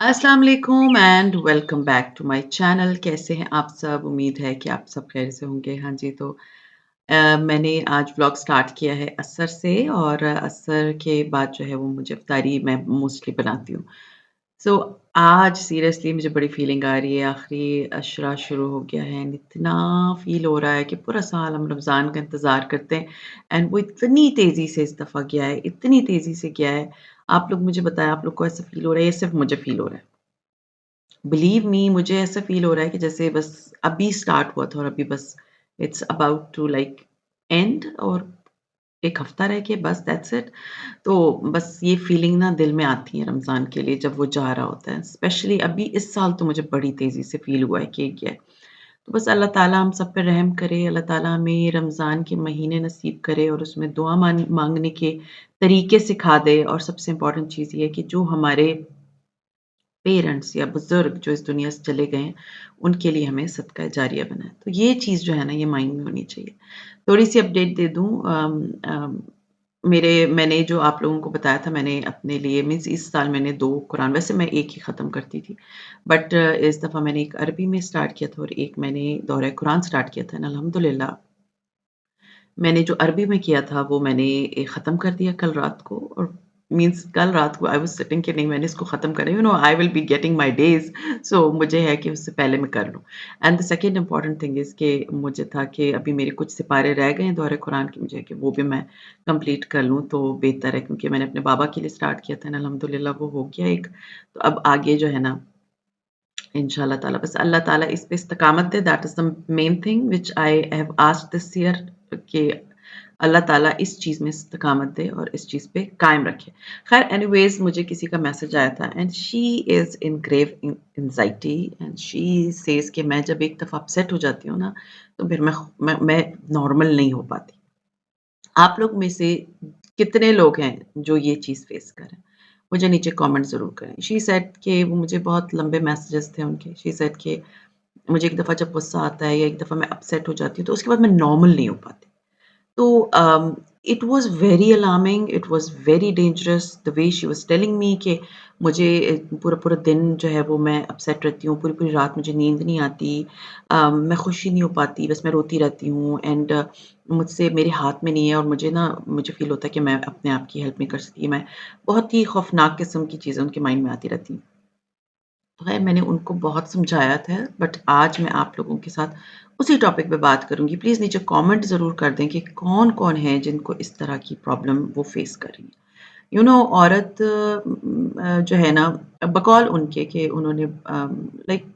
अस्सलाम वालेकुम and welcome back to my channel. कैसे हैं आप सब? उम्मीद है कि आप सब खैर से होंगे। हाँ जी, तो मैंने आज व्लॉग स्टार्ट किया है असर से और असर के बाद जो है वो मुझे इफ्तारी मैं मोस्टली बनाती हूँ। सो आज सीरियसली मुझे बड़ी फीलिंग आ रही है, आखिरी अशरा शुरू हो गया है एंड इतना फ़ील हो रहा है कि पूरा साल हम रमज़ान का इंतज़ार करते हैं एंड वो इतनी तेज़ी से इस दफ़ा गया है, इतनी तेज़ी से गया है। आप लोग मुझे बताएँ, आप लोग को ऐसा फ़ील हो रहा है या सिर्फ़ मुझे फ़ील हो रहा है? बिलीव मी, मुझे ऐसा फ़ील हो रहा है कि जैसे बस अभी स्टार्ट हुआ था और अभी बस it's about to like and और 1 हफ़्ता रह के बस दैट्स इट। तो बस ये फ़ीलिंग ना दिल में आती है रमज़ान के लिए जब वो जा रहा होता है। स्पेशली अभी इस साल तो मुझे बड़ी तेज़ी से फ़ील हुआ है कि ये गया है। तो बस अल्लाह ताला हम सब पे रहम करे, अल्लाह ताला हमें रमज़ान के महीने नसीब करे और उसमें दुआ माँगने के तरीके सिखा दे और सबसे इम्पोर्टेंट चीज़ ये है कि जो हमारे पेरेंट्स या बुज़ुर्ग जो इस दुनिया से चले गए हैं, उनके लिए हमें सदका जारिया बनाएँ। तो ये चीज़ जो है ना, ये माइंड में होनी चाहिए। थोड़ी-सी अपडेट दे दूँ मैंने जो आप लोगों को बताया था, मैंने अपने लिए मीन्स इस साल मैंने 2 कुरान, वैसे मैं 1 ही ख़त्म करती थी। बट इस दफ़ा मैंने एक अरबी में स्टार्ट किया था और एक मैंने दौरा कुरान स्टार्ट किया था एंड अल्हम्दुलिल्लाह मैंने जो अरबी में किया था वो मैंने ख़त्म कर दिया कल रात को और मीन्स कल रात को आई वाज़ सिटिंग कि नहीं मैंने इसको ख़त्म करना है, I will be getting my days. So मुझे है कि उससे पहले मैं कर लूँ। And the second important thing is कि मुझे था कि अभी मेरे कुछ सिपारे रह गए हैं दौरे कुरान के, मुझे है कि वो भी मैं कंप्लीट कर लूँ तो बेहतर है, क्योंकि मैंने अपने बाबा के लिए स्टार्ट किया था एंड अल्हम्दुलिल्लाह वो हो गया एक। तो अब आगे जो है ना, इंशाअल्लाह ताला बस अल्लाह ताला इस पे इस्तिकामत दे, that is the main thing which I have asked this year कि अल्लाह ताला इस चीज़ में इस्तिकामत दे और इस चीज़ पे कायम रखे। ख़ैर एनीवेज़ मुझे किसी का मैसेज आया था and she is in grave anxiety and she says कि मैं जब एक दफ़ा अपसेट हो जाती हूँ ना, तो फिर मैं नॉर्मल नहीं हो पाती। आप लोग में से कितने लोग हैं जो ये चीज़ फ़ेस कर रहे हैं? मुझे नीचे कमेंट ज़रूर करें। शी सेड कि वो मुझे बहुत लंबे मैसेजेस थे उनके। शी सेड कि मुझे एक दफ़ा जब गुस्सा आता है या एक दफ़ा मैं अपसेट हो जाती हूँ, तो उसके बाद मैं नॉर्मल नहीं हो पाती। तो it was very alarming, it was very dangerous the way she was telling me कि मुझे पूरा-पूरा दिन जो है वो मैं अपसेट रहती हूँ, पूरी-पूरी रात मुझे नींद नहीं आती। मैं खुश ही नहीं हो पाती, बस मैं रोती रहती हूँ एंड मुझसे मेरे हाथ में नहीं है और मुझे फ़ील होता है कि मैं अपने आप की हेल्प नहीं कर सकती। मैं बहुत ही खौफ़नाक किस्म की चीज़ें उनके माइंड में आती रहती हैं। तो ख़ैर मैंने उनको बहुत समझाया था, बट आज मैं आप लोगों के साथ उसी टॉपिक पे बात करूँगी। प्लीज़ नीचे कमेंट ज़रूर कर दें कि कौन-कौन है जिनको इस तरह की प्रॉब्लम वो फ़ेस कर रही हैं। औरत जो है ना, बकौल उनके कि उन्होंने like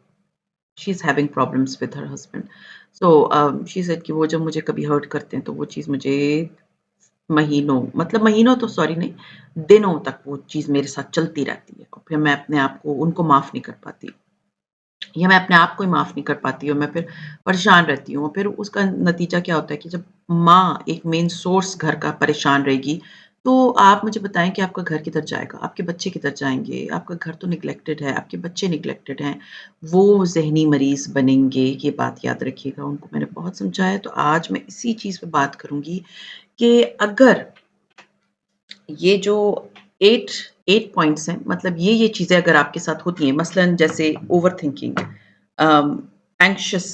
she is having problems with her husband. So she said कि वो जब मुझे कभी हर्ट करते हैं तो वो चीज़ मुझे महीनों तो सॉरी नहीं, दिनों तक वो चीज़ मेरे साथ चलती रहती है और फिर मैं अपने आप को उनको माफ़ नहीं कर पाती। या मैं अपने आप को ही माफ़ नहीं कर पाती और मैं फिर परेशान रहती हूँ। फिर उसका नतीजा क्या होता है कि जब माँ एक मेन सोर्स घर का परेशान रहेगी, तो आप मुझे बताएँ कि आपका घर किधर जाएगा? आपके बच्चे किधर जाएँगे? आपका घर तो नेग्लेक्टेड है, आपके बच्चे नेग्लेक्टेड हैं, वो ज़हनी मरीज़ बनेंगे, ये बात याद रखिएगा। उनको मैंने बहुत समझाया, तो आज मैं इसी चीज़ पे बात करूँगी कि अगर ये जो 8 8 पॉइंट्स हैं, मतलब ये चीज़ें अगर आपके साथ होती हैं, मसलन जैसे ओवरथिंकिंग, अम, एंग्ज़ियस,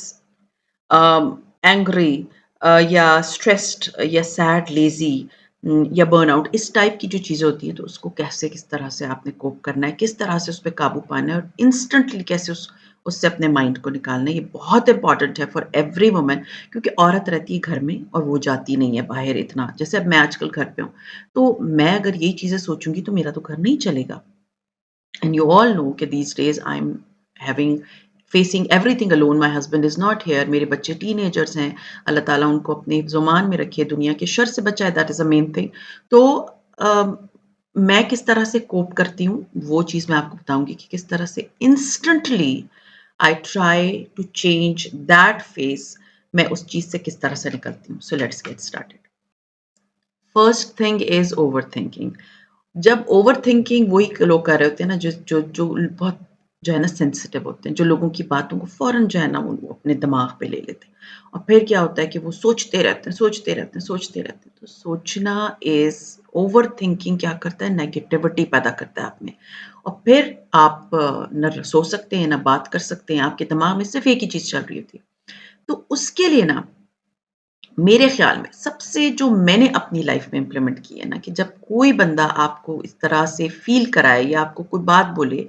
अम, एंग्री, या स्ट्रेस्ड या सैड, लेज़ी, या बर्नआउट, इस टाइप की जो चीज़ें होती हैं, तो उसको कैसे किस तरह से आपने कोप करना है, किस तरह से उस पे काबू पाना है और इंस्टेंटली कैसे उससे अपने माइंड को निकालना है, ये बहुत इम्पोर्टेंट है फॉर एवरी वुमन, क्योंकि औरत रहती है घर में और वो जाती नहीं है बाहर इतना। जैसे अब मैं आजकल घर पे हूँ, तो मैं अगर यही चीज़ें सोचूँगी तो मेरा तो घर नहीं चलेगा। And you all know कि these days I'm having facing everything alone. My husband is not here. मेरे बच्चे टीनेजर्स हैं। अल्लाह ताला उनको अपने हिफ्ज़-ओ-मान में रखे, दुनिया के शर से बचाए, that is the main thing. तो मैं किस तरह से कोप करती हूँ, वो चीज़ मैं आपको बताऊँगी कि किस तरह से instantly I try to change that face, मैं उस चीज़ से किस तरह से निकलती हूँ। So let's get started. First thing is overthinking. जब ओवरथिंकिंग वही लोग कर रहे होते हैं ना, जो बहुत जो है ना सेंसिटिव होते हैं, जो लोगों की बातों को फ़ौरन जो है ना वो अपने दिमाग पे ले लेते हैं और फिर क्या होता है कि वो सोचते रहते हैं, सोचते रहते हैं, सोचते रहते हैं। तो सोचना इज़ ओवरथिंकिंग क्या करता है, नेगेटिविटी पैदा करता है आप में और फिर आप ना सो सकते हैं, ना बात कर सकते हैं, आपके दिमाग में सिर्फ़ एक ही चीज़ चल रही होती है। तो उसके लिए ना मेरे ख़्याल में सबसे जो मैंने अपनी लाइफ़ में इम्प्लीमेंट की है ना कि जब कोई बंदा आपको इस तरह से फ़ील कराए या आपको कोई बात बोले,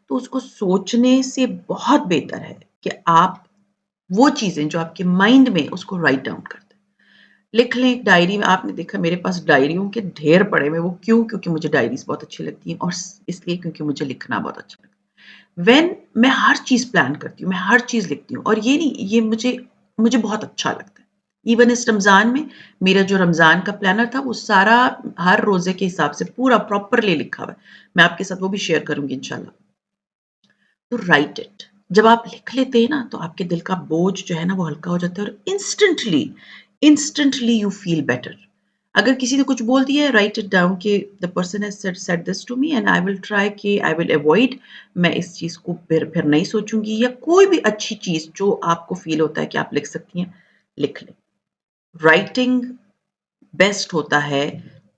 तो उसको सोचने से बहुत बेहतर है कि आप वो चीज़ें जो आपके माइंड में उसको राइट डाउन कर दें। लिख लें एक डायरी में आपने देखा मेरे पास डायरियों के ढेर पड़े हुए हैं, वो क्यों? क्योंकि मुझे डायरीज़ बहुत अच्छी लगती हैं और स इसलिए क्योंकि मुझे लिखना बहुत अच्छा लगता है। मैं हर चीज़ प्लान करती हूँ, मैं हर चीज़ लिखती हूँ और ये नहीं ये मुझे मुझे बहुत अच्छा लगता है। इवन इस रमज़ान में मेरा जो रमज़ान का प्लानर था वो सारा हर रोज़े के हिसाब से पूरा प्रॉपरली लिखा हुआ है। मैं आपके साथ वो भी शेयर करूँगी इंशाल्लाह। तो राइट इट जब आप लिख लेते हैं ना तो आपके दिल का बोझ जो है ना वो हल्का हो जाता है और इंस्टेंटली यू फील बेटर। अगर किसी ने कुछ बोल दिया है राइट इट डाउन कि the person has said this to me and I will try कि आई विल अवॉइड। मैं इस चीज़ को फिर नहीं सोचूंगी या कोई भी अच्छी चीज़ जो आपको फील होता है कि आप लिख सकती हैं लिख लें। राइटिंग बेस्ट होता है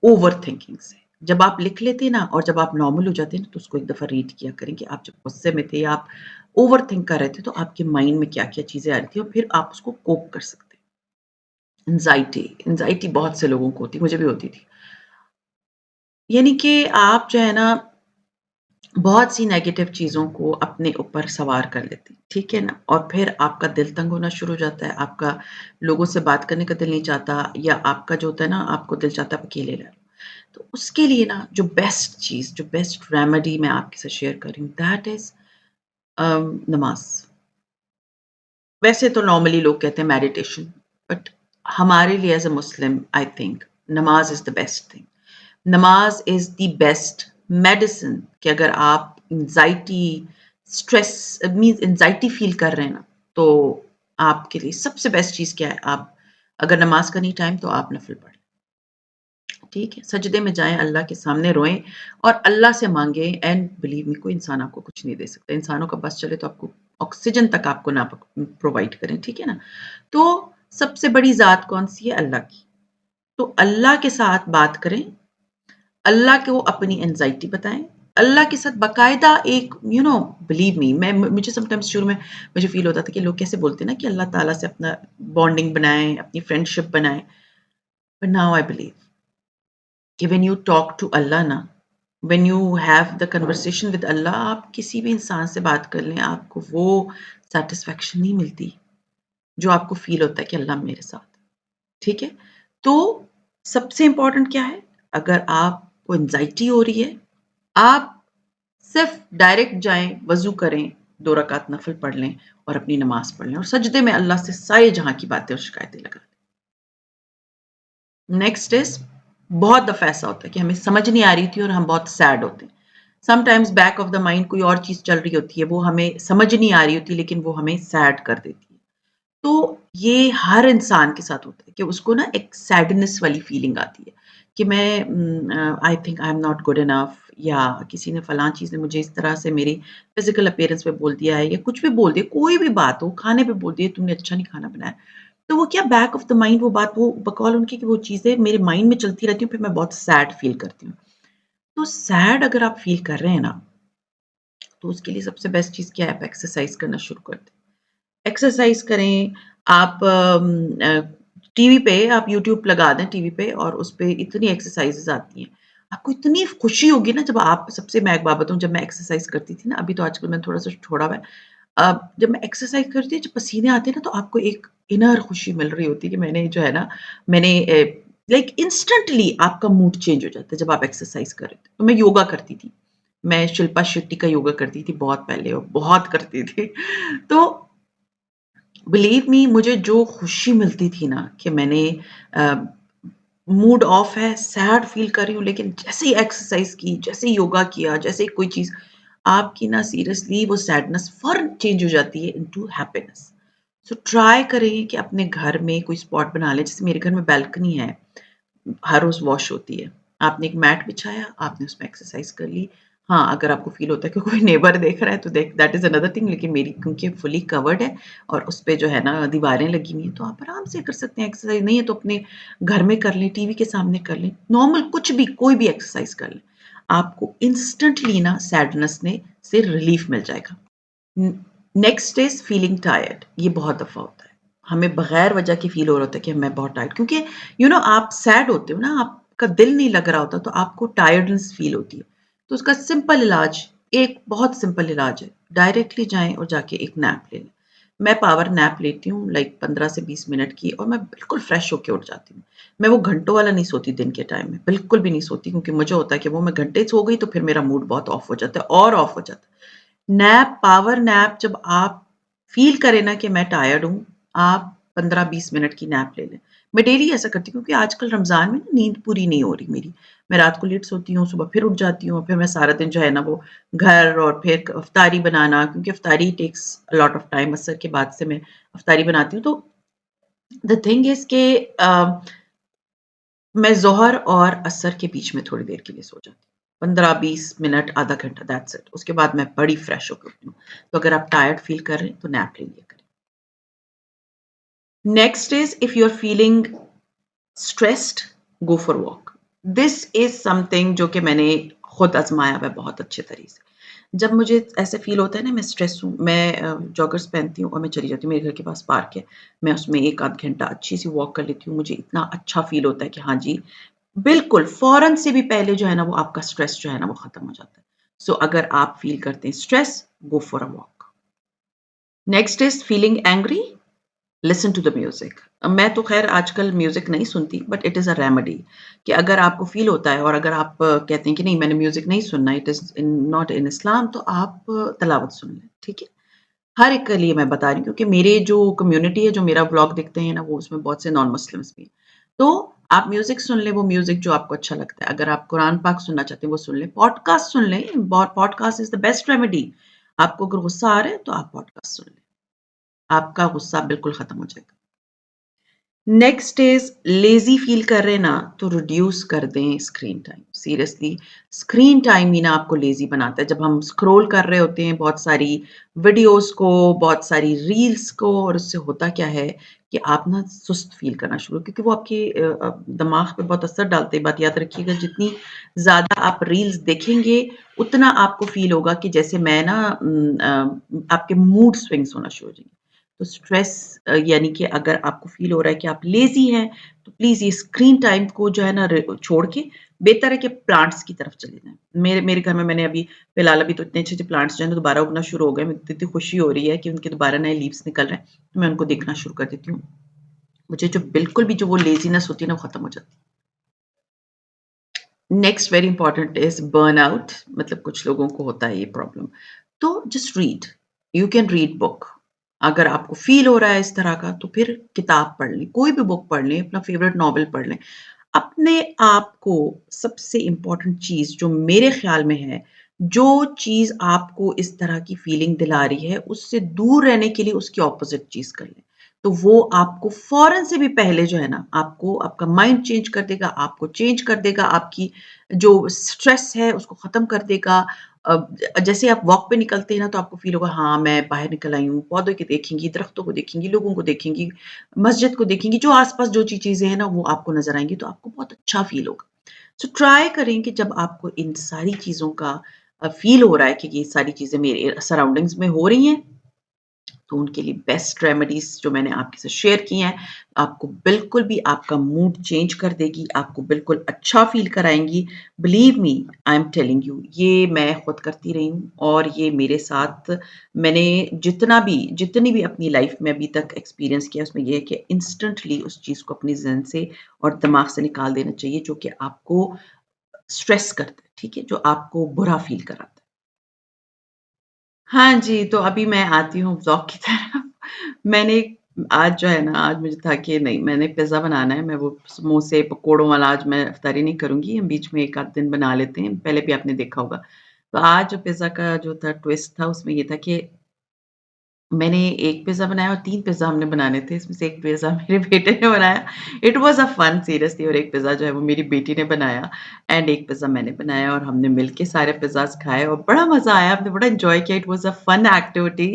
ओवरथिंकिंग से। जब आप लिख लेते हैं ना और जब आप नॉर्मल हो जाते हैं ना तो उसको एक दफ़ा रीड किया करें कि आप जब गुस्से में थे या आप ओवरथिंक कर रहे थे तो आपके माइंड में क्या-क्या चीज़ें आ रही थी और फिर आप उसको कोप कर सकते हैं। एंग्ज़ायटी बहुत से लोगों को होती है, मुझे भी होती थी। यानी कि आप जो है ना बहुत सी नेगेटिव चीज़ों को अपने ऊपर सवार कर लेते हैं, ठीक है ना? और फिर आपका दिल तंग होना शुरू हो जाता है, आपका लोगों से बात करने का दिल नहीं चाहता या आपका जो होता है ना आपको दिल चाहता है आप अकेले रहो। तो उसके लिए ना जो बेस्ट चीज़, जो बेस्ट रेमेडी मैं आपके साथ शेयर कर रही हूँ दैट इज़ नमाज़। वैसे तो नॉर्मली लोग कहते हैं मेडिटेशन, बट हमारे लिए as a Muslim I think नमाज़ इज़ द बेस्ट थिंग। नमाज़ इज़ द बेस्ट मेडिसिन कि अगर आप anxiety, stress means anxiety feel कर रहे हैं ना, तो आपके लिए सबसे बेस्ट चीज़ क्या है? आप अगर नमाज़ का नहीं टाइम तो आप नफ़िल पढ़ें। ठीक है? सजदे में जाएँ, अल्लाह के सामने रोएँ और अल्लाह से माँगे एंड बिलीव मी कोई इंसान आपको कुछ नहीं दे सकता। इंसानों का बस चले तो आपको ऑक्सीजन तक आपको ना प्रोवाइड करें, ठीक है ना? तो सबसे बड़ी ज़ात कौन-सी है? अल्लाह की। तो अल्लाह के साथ बात करें, अल्लाह को अपनी एंग्ज़ायटी बताएँ, अल्लाह के साथ बाकायदा एक बिलीव मी मुझे समटाइम्स शुरू में मुझे फ़ील होता था कि लोग कैसे बोलते हैं ना कि अल्लाह ताला से अपना बॉन्डिंग बनाएँ, अपनी फ्रेंडशिप बनाएँ। बट नाउ आई बिलीव कि when you talk to Allah ना, when you have the conversation with Allah, आप किसी भी इंसान से बात कर लें, आपको वो सैटिस्फैक्शन नहीं मिलती, जो आपको फ़ील होता है कि अल्लाह मेरे साथ, ठीक है? तो सबसे इम्पोर्टेंट क्या है? अगर आपको एंग्ज़ायटी हो रही है, आप सिर्फ़ डायरेक्ट जाएँ, वज़ू करें, 2 रकात नफ़िल पढ़ लें और अपनी नमाज़ पढ़ लें और सजदे में अल्लाह से सारे जहाँ की बातें और शिकायतें लगा लें। नेक्स्ट इज़ बहुत दफ़ा ऐसा होता है कि हमें समझ नहीं आ रही थी और हम बहुत सैड होते हैं। Sometimes back of the mind कोई और चीज़ चल रही होती है, वो हमें समझ नहीं आ रही होती लेकिन वो हमें सैड कर देती है। तो ये हर इंसान के साथ होता है कि उसको ना एक सैडनेस वाली फीलिंग आती है कि I think I am not good enough या किसी ने फलां चीज़ ने मुझे इस तरह से मेरी फिजिकल अपीयरेंस पे बोल दिया है या कुछ भी बोल दिया, कोई भी बात हो, खाने पे बोल दिया तुमने अच्छा नहीं खाना बनाया। तो वो क्या बैक ऑफ द माइंड वो बात वो बकौल उनकी कि वो चीज़ें मेरे माइंड में चलती रहती हूँ, फिर मैं बहुत सैड फील करती हूँ। तो सैड अगर आप फील कर रहे हैं ना, तो उसके लिए सबसे बेस्ट चीज़ क्या है? आप एक्सरसाइज़ करना शुरू कर दें। एक्सरसाइज़ करें, आप टीवी पे आप यूट्यूब लगा दें टीवी पे और उसपे इतनी एक्सरसाइज़ेज़ आती हैं। आपको इतनी खुशी होगी ना जब आप सबसे मैं एक बात बताऊँ जब मैं एक्सरसाइज़ करती थी ना, अभी तो आजकल मैंने थोड़ा-सा छोड़ा हुआ है। जब मैं एक्सरसाइज़ करती थी, जब पसीने आते हैं ना तो आपको एक इनर खुशी मिल रही होती है कि मैंने जो है ना मैंने लाइक इंस्टेंटली आपका मूड चेंज हो जाता है जब आप एक्सरसाइज़ कर रहे थे। तो मैं योगा करती थी। मैं शिल्पा शेट्टी का योगा करती थी बहुत पहले और बहुत करती थी। तो बिलीव मी मुझे जो खुशी मिलती थी ना कि मैंने अ, मूड ऑफ है, सैड फ़ील कर रही हूँ लेकिन जैसे ही एक्सरसाइज़ की, जैसे ही योगा किया, जैसे ही कोई चीज़ आपकी ना सीरियसली वो सैडनेस फ़ौरन चेंज हो जाती है इंटू हैप्पीनेस। सो ट्राई करें कि अपने घर में कोई स्पॉट बना लें, जैसे मेरे घर में बालकनी है, हर रोज़ वॉश होती है। आपने एक मैट बिछाया, आपने उसमें एक्सरसाइज़ कर ली, हाँ, अगर आपको फ़ील होता है कि कोई नेबर देख रहा है तो देख दैट इज़ अनदर थिंग, लेकिन मेरी क्योंकि फुली कवर्ड है और उसपे जो है ना दीवारें लगी हुई हैं, तो आप आराम से कर सकते हैं एक्सरसाइज़। नहीं है तो अपने घर में कर लें, टीवी के सामने कर लें, नॉर्मल कुछ भी कोई भी एक्सरसाइज़ कर लें। आपको इंस्टेंटली ना सैडनेस ने से रिलीफ़ मिल जाएगा। न नेक्स्ट इज़ फीलिंग टायर्ड, ये बहुत दफ़ा होता है। हमें बगैर वजह के फ़ील हो रहा होता है कि मैं बहुत टायर्ड, क्योंकि आप सैड होते हो ना, आपका दिल नहीं लग रहा होता, तो आपको टायर्डनेस फ़ील होती है। तो उसका सिंपल इलाज, एक बहुत सिंपल इलाज है, डायरेक्टली जाएँ और जाके एक नैप ले लें। मैं पावर नैप लेती हूँ लाइक 15 से 20 मिनट की, और मैं बिल्कुल फ्रेश होके उठ जाती हूँ। मैं वो घंटों वाला नहीं सोती दिन के टाइम में, बिल्कुल भी नहीं सोती, क्योंकि मुझे होता है कि वो मैं घंटे सो गई तो फिर मेरा मूड बहुत ऑफ हो जाता है और ऑफ हो जाता है। नैप, पावर नैप जब आप फ़ील करें ना कि मैं टायर्ड हूँ, आप 15-20 मिनट की नैप ले लें। मैं डेली ऐसा करती हूँ, क्योंकि आजकल रमज़ान में ना नींद पूरी नहीं हो रही मेरी। मैं रात को लेट सोती हूँ, सुबह फिर उठ जाती हूँ, और फिर मैं सारा दिन जो है ना वो घर और फिर इफ्तारी बनाना, क्योंकि इफ्तारी takes a lot of time, असर के बाद से मैं इफ्तारी बनाती हूँ। तो द थिंग इज़ कि मैं ज़ोहर और असर के बीच में थोड़ी देर के लिए सो जाती हूँ। 15-20 मिनट, आधा घंटा, दैट्स इट। उसके बाद मैं बड़ी फ्रेश होके उठती हूँ। तो अगर आप टायर्ड फ़ील कर रहे हैं, तो नैप ले लिया करें। Next is if you are feeling stressed, go for walk. This is something जो कि मैंने खुद आज़माया हुआ है बहुत अच्छे तरीके से। जब मुझे ऐसे फ़ील होता है ना मैं स्ट्रेस हूँ, मैं जॉगर्स पहनती हूँ और मैं चली जाती हूँ। मेरे घर के पास पार्क है। मैं उसमें 1 आध घंटा अच्छी-सी वॉक कर लेती हूँ। मुझे इतना अच्छा फ़ील होता है कि हाँ जी, बिल्कुल, फ़ौरन से भी पहले जो है ना वो आपका स्ट्रेस जो है ना वो ख़त्म हो जाता है। सो अगर आप फ़ील करते हैं stress, go for a walk. Next is feeling angry, listen to the music. मैं तो ख़ैर आजकल म्यूज़िक नहीं सुनती, but it is a remedy कि अगर आपको फ़ील होता है और अगर आप कहते हैं कि नहीं मैंने म्यूज़िक नहीं सुनना, it is in not in Islam, तो आप तिलावत सुन लें, ठीक है? हर एक के लिए मैं बता रही हूँ, क्योंकि मेरे जो कम्युनिटी है, जो मेरा व्लॉग देखते हैं ना, वो उसमें बहुत से नॉन मुस्लिम्स भी हैं। तो आप म्यूज़िक सुन लें, वो म्यूज़िक जो आपको अच्छा लगता है। अगर आप कुरान पाक सुनना चाहते हैं, वो सुन लें। पॉडकास्ट सुन लें, बॉ podcast is the best remedy. आपको अगर गुस्सा आ रहा है, तो आप पॉडकास्ट सुन लें। आपका गुस्सा बिल्कुल खत्म हो जाएगा। नेक्स्ट इज़ लेज़ी फ़ील कर रहे हैं ना, तो रिड्यूस कर दें screen time. Seriously, screen time ही ना आपको लेज़ी बनाता है। जब हम स्क्रॉल कर रहे होते हैं बहुत सारी वीडियोज़ को, बहुत सारी रील्स को, और उससे होता क्या है कि आप ना सुस्त फ़ील करना शुरू, क्योंकि वो आपके दिमाग पे बहुत असर डालते हैं। बात याद रखिएगा, जितनी ज़्यादा आप रील्स देखेंगे, उतना आपको फ़ील होगा कि जैसे मैं ना आपके मूड स्विंग्स होना शुरू हो जाएँगे। तो स्ट्रेस यानी कि अगर आपको फ़ील हो रहा है कि आप लेज़ी हैं, तो प्लीज़ ये स्क्रीन टाइम को जो है ना छोड़ के बेहतर है कि प्लांट्स की तरफ चले जाएँ। मेरे मेरे घर में मैंने अभी फ़िलहाल अभी तो इतने अच्छे-अच्छे प्लांट्स जो हैं ना दोबारा उगना शुरू हो गए। मुझे इतनी खुशी हो रही है कि उनके दोबारा नए लीव्स निकल रहे हैं, तो मैं उनको देखना शुरू कर देती हूँ। मुझे जो बिल्कुल भी जो वो लेज़ीनेस होती है ना, वो ख़त्म हो जाती है। Next very important is burnout, मतलब कुछ लोगों को होता है ये प्रॉब्लम। तो just read, you can read book. अगर आपको फ़ील हो रहा है इस तरह का, तो फिर किताब पढ़ लें, कोई भी बुक पढ़ लें, अपना फ़ेवरेट नॉवल पढ़ लें। अपने आप को, सबसे इम्पोर्टेंट चीज़ जो मेरे ख़्याल में है, जो चीज़ आपको इस तरह की फ़ीलिंग दिला रही है, उससे दूर रहने के लिए उसकी ऑपोज़िट चीज़ कर लें। तो वो आपको फ़ौरन से भी पहले जो है ना, आपको आपका माइंड चेंज कर देगा, आपको चेंज कर देगा, आपकी जो स्ट्रेस है उसको ख़त्म कर देगा। जैसे आप वॉक पे निकलते हैं ना, तो आपको फ़ील होगा हाँ, मैं बाहर निकल आई हूँ, पौधों को देखेंगी, दरख्तों को देखेंगी, लोगों को देखेंगी, मस्जिद को देखेंगी, जो आस-पास जो चीज़ें हैं ना, वो आपको नज़र आएँगी, तो आपको बहुत अच्छा फ़ील होगा। सो ट्राई करें कि जब आपको इन सारी चीज़ों का फ़ील हो रहा है कि ये सारी चीज़ें मेरे सराउंडिंग्स में हो रही हैं, तो उनके लिए बेस्ट रेमेडीज़ जो मैंने आपके साथ शेयर की हैं, आपको बिल्कुल भी आपका मूड चेंज कर देगी, आपको बिल्कुल अच्छा फ़ील कराएँगी। Believe me, I am telling you, ये मैं खुद करती रही हूँ, और ये मेरे साथ मैंने जितनी भी अपनी लाइफ़ में अभी तक एक्सपीरियंस किया, उसमें ये है कि इंस्टेंटली उस चीज़ को अपनी ज़हन से और दिमाग से निकाल देना चाहिए, जो कि आपको स्ट्रेस करता है, ठीक है? जो आपको बुरा फ़ील कराता है। हाँ जी, तो अभी मैं आती हूँ व्लॉग की तरफ। मैंने आज जो है ना, आज मुझे था कि नहीं, मैंने पिज़्ज़ा बनाना है। मैं वो समोसे, पकोड़ों वाला आज मैं इफ़्तारी नहीं करूँगी। हम बीच में 1 आध दिन बना लेते हैं, पहले भी आपने देखा होगा। तो आज जो पिज़्ज़ा का जो था ट्विस्ट था, उसमें ये था कि मैंने 1 पिज़्ज़ा बनाया और 3 पिज़्ज़ा हमने बनाने थे, इसमें से 1 पिज़्ज़ा मेरे बेटे ने बनाया। It was a fun seriously, और 1 पिज़्ज़ा जो है वो मेरी बेटी ने बनाया एंड 1 पिज़्ज़ा मैंने बनाया और हमने मिलके सारे पिज़्ज़ाज़ खाए और बड़ा मज़ा आया, हमने बड़ा एन्जॉय किया। It was a fun activity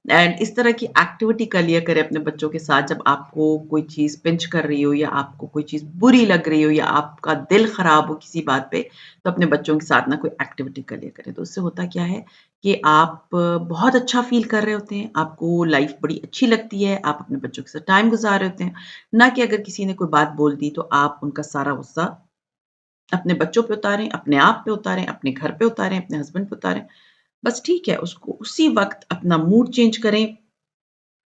and इस तरह की एक्टिविटी कर लिया करें अपने बच्चों के साथ, जब आपको कोई चीज़ पिंच कर रही हो या आपको कोई चीज़ बुरी लग रही हो या आपका दिल खराब हो किसी बात पे, तो अपने बच्चों के साथ ना कोई एक्टिविटी कर लिया करें। तो उससे होता क्या है कि आप बहुत अच्छा फ़ील कर रहे होते हैं, आपको लाइफ़ बड़ी अच्छी लगती है, आप अपने बच्चों के साथ टाइम गुज़ार रहे होते हैं। ना कि अगर किसी ने कोई बात बोल दी तो आप उनका सारा गुस्सा अपने बच्चों पे उतारें, अपने आप पे उतारें, अपने घर पे उतारें, अपने हस्बैंड पे उतारें। बस ठीक है, उसको उसी वक़्त अपना मूड चेंज करें,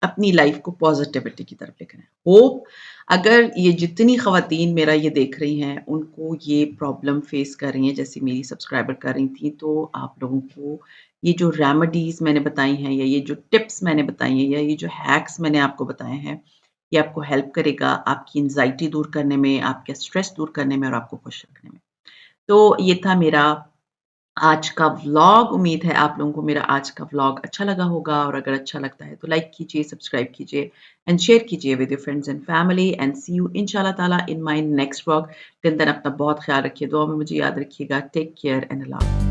अपनी लाइफ़ को पॉज़िटिविटी की तरफ लेकर आएँ। होप अगर ये जितनी ख़वातीन मेरा ये देख रही हैं, उनको ये प्रॉब्लम फ़ेस कर रही हैं, जैसे मेरी सब्सक्राइबर कर रही थीं, तो आप लोगों को ये जो रेमेडीज़ मैंने बताई हैं या ये जो टिप्स मैंने बताई हैं या ये जो हैक्स मैंने आपको बताए हैं, ये आपको हेल्प करेगा आपकी एंग्ज़ायटी दूर करने में, आपके स्ट्रेस दूर करने में और आपको खुश रखने में। तो ये था मेरा आज का व्लॉग। उम्मीद है आप लोगों को मेरा आज का व्लॉग अच्छा लगा होगा, और अगर अच्छा लगता है तो लाइक कीजिए, सब्सक्राइब कीजिए एंड शेयर कीजिए with your friends and family and see you इंशाल्लाह ताला in my next vlog. Till then अपना बहुत ख्याल रखिए, दुआ में मुझे याद रखिएगा। टेक केयर एंड अल्लाह हाफ़िज़।